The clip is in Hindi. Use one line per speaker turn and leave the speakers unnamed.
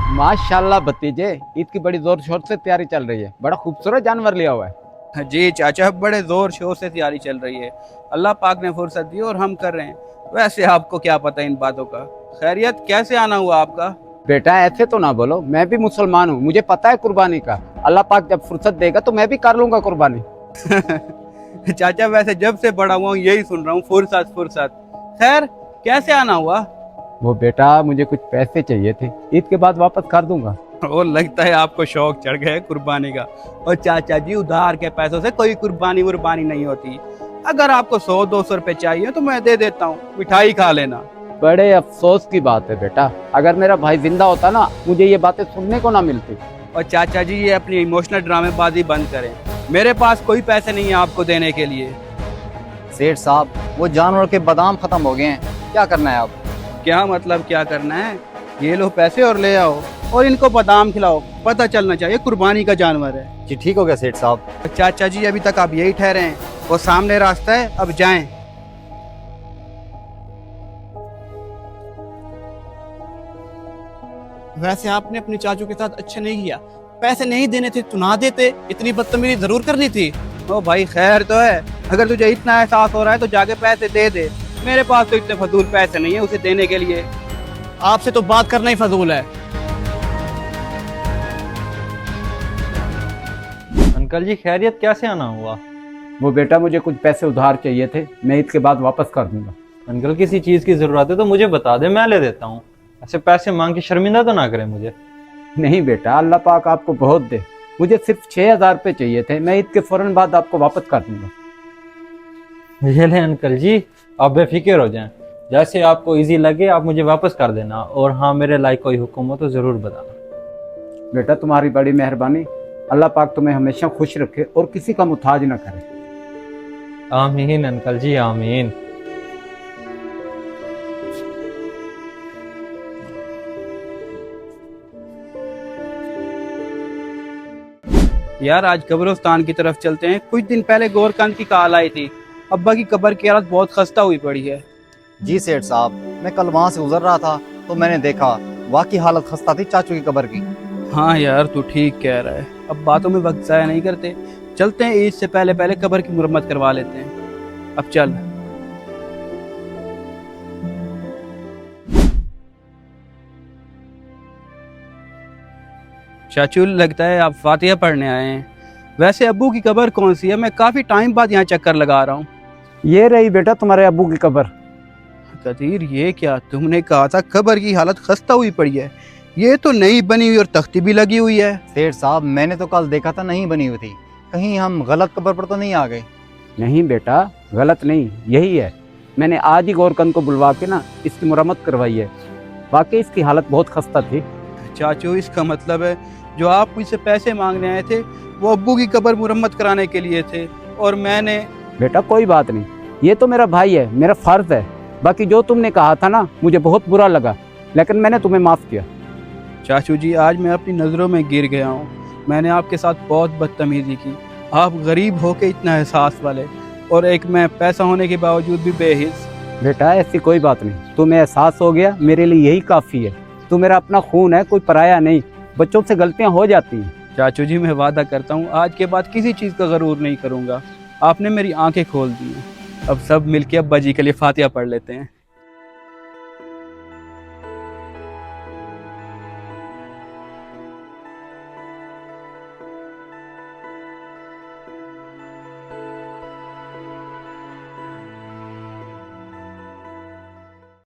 माशाल्लाह भतीजे, ईद की बड़ी जोर शोर से तैयारी चल रही है। बड़ा खूबसूरत जानवर लिया हुआ है।
जी चाचा, बड़े जोर शोर से तैयारी चल रही है। अल्लाह पाक ने फुर्सत दी और हम कर रहे हैं। वैसे आपको क्या पता इन बातों का? खैरियत, कैसे आना हुआ आपका?
बेटा ऐसे तो ना बोलो, मैं भी मुसलमान हूँ, मुझे पता है कुर्बानी का। अल्लाह पाक जब फुर्सत देगा तो मैं भी कर लूंगा कुर्बानी।
चाचा, वैसे जब से बड़ा हुआ हूँ यही सुन रहा हूँ, फुर्सत फुर्सत। खैर, कैसे आना हुआ?
वो बेटा, मुझे कुछ पैसे चाहिए थे, ईद के बाद वापस कर दूंगा।
और लगता है आपको शौक चढ़ गया है कुर्बानी का। और चाचा जी, उधार के पैसों से कोई कुर्बानी वुर्बानी नहीं होती। अगर आपको 100-200 रुपए चाहिए तो मैं दे देता हूँ, मिठाई खा लेना।
बड़े अफसोस की बात है बेटा, अगर मेरा भाई जिंदा होता ना, मुझे ये बातें सुनने को ना मिलती।
और चाचा जी, ये अपनी इमोशनल ड्रामेबाजी बंद करें। मेरे पास कोई पैसे नहीं है आपको देने के लिए।
सेठ साहब, वो जानवर के बादाम खत्म हो गए हैं, क्या करना है अब?
क्या मतलब क्या करना है? ये लो पैसे और ले आओ और इनको बादाम खिलाओ, पता चलना चाहिए कुर्बानी का जानवर है।
जी ठीक हो गया सेठ साहब।
चाचा जी, अभी तक आप यही ठहरे हैं, वो सामने रास्ता है, अब जाएं।
वैसे आपने अपने चाचू के साथ अच्छा नहीं किया। पैसे नहीं देने थे तो ना देते, इतनी बदतमीजी जरूर करनी थी।
ओ भाई, खैर तो है। अगर तुझे इतना एहसास हो रहा है तो जाके पैसे दे दे। मेरे पास तो इतने फजूल पैसे नहीं है उसे देने के लिए।
आपसे तो बात करना ही फजूल है।
अंकल जी, खैरियत, कैसे आना हुआ?
वो बेटा, मुझे कुछ पैसे उधार चाहिए थे, मैं ईद के बाद वापस कर दूंगा।
अंकल, किसी चीज़ की ज़रूरत है तो मुझे बता दे, मैं ले देता हूँ। ऐसे पैसे मांग के शर्मिंदा तो ना करें मुझे।
नहीं बेटा, अल्लाह पाक आपको बहुत दे। मुझे सिर्फ 6,000 रुपये चाहिए थे, मैं ईद के फौरन बाद आपको वापस कर दूंगा।
ये ले अंकल जी, आप बेफिक्र हो जाएं। जैसे आपको इजी लगे आप मुझे वापस कर देना। और हाँ, मेरे लायक कोई हुक्म हो तो ज़रूर बताना।
बेटा, तुम्हारी बड़ी मेहरबानी। अल्लाह पाक तुम्हें हमेशा खुश रखे और किसी का मुताज ना करे।
आमीन अंकल जी, आमीन।
यार, आज कब्रिस्तान की तरफ चलते हैं। कुछ दिन पहले गोरकंद की कॉल आई थी, अब्बा की कब्र की हालत बहुत खस्ता हुई पड़ी है।
जी सेठ साहब, मैं कल वहाँ से गुजर रहा था तो मैंने देखा वाकई हालत खस्ता थी चाचू की कब्र की।
हाँ यार, तू ठीक कह रहा है। अब बातों में वक्त ज़ाया नहीं करते, चलते हैं ईद से पहले पहले कब्र की मुरम्मत करवा लेते हैं। अब चल। चाचू, लगता है आप फातिहा पढ़ने आए हैं। वैसे अब्बू की कब्र कौन सी है? मैं काफ़ी टाइम बाद यहाँ चक्कर लगा रहा हूँ।
ये रही बेटा तुम्हारे अब्बू की कब्र।
कदीर, ये क्या तुमने कहा था कब्र की हालत खस्ता हुई पड़ी है? ये तो नई बनी हुई और तख्ती भी लगी हुई है।
सेठ साहब, मैंने तो कल देखा था नहीं बनी हुई थी। कहीं हम गलत कब्र पर तो नहीं आ गए?
नहीं बेटा, गलत नहीं, यही है। मैंने आज ही गोरकंद को बुलवा के ना इसकी मुरम्मत करवाई है। वाकई इसकी हालत बहुत खस्ता थी।
चाचू, इसका मतलब है जो आप मुझसे पैसे मांगने आए थे वो अब्बू की कब्र मुरम्मत कराने के लिए थे, और मैंने...
बेटा कोई बात नहीं, ये तो मेरा भाई है, मेरा फर्ज है। बाकी जो तुमने कहा था ना, मुझे बहुत बुरा लगा, लेकिन मैंने तुम्हें माफ़ किया।
चाचू जी, आज मैं अपनी नज़रों में गिर गया हूँ। मैंने आपके साथ बहुत बदतमीजी की। आप गरीब हो के इतना एहसास वाले, और एक मैं पैसा होने के बावजूद भी बेहिस।
बेटा ऐसी कोई बात नहीं, तुम्हें एहसास हो गया, मेरे लिए यही काफ़ी है। तू मेरा अपना खून है, कोई पराया नहीं। बच्चों से गलतियाँ हो जाती हैं।
चाचू जी, मैं वादा करता हूँ आज के बाद किसी चीज़ का गरूर नहीं करूँगा। आपने मेरी आंखें खोल दी हैं। अब सब मिलके अब्बा जी के लिए फातिहा पढ़ लेते हैं।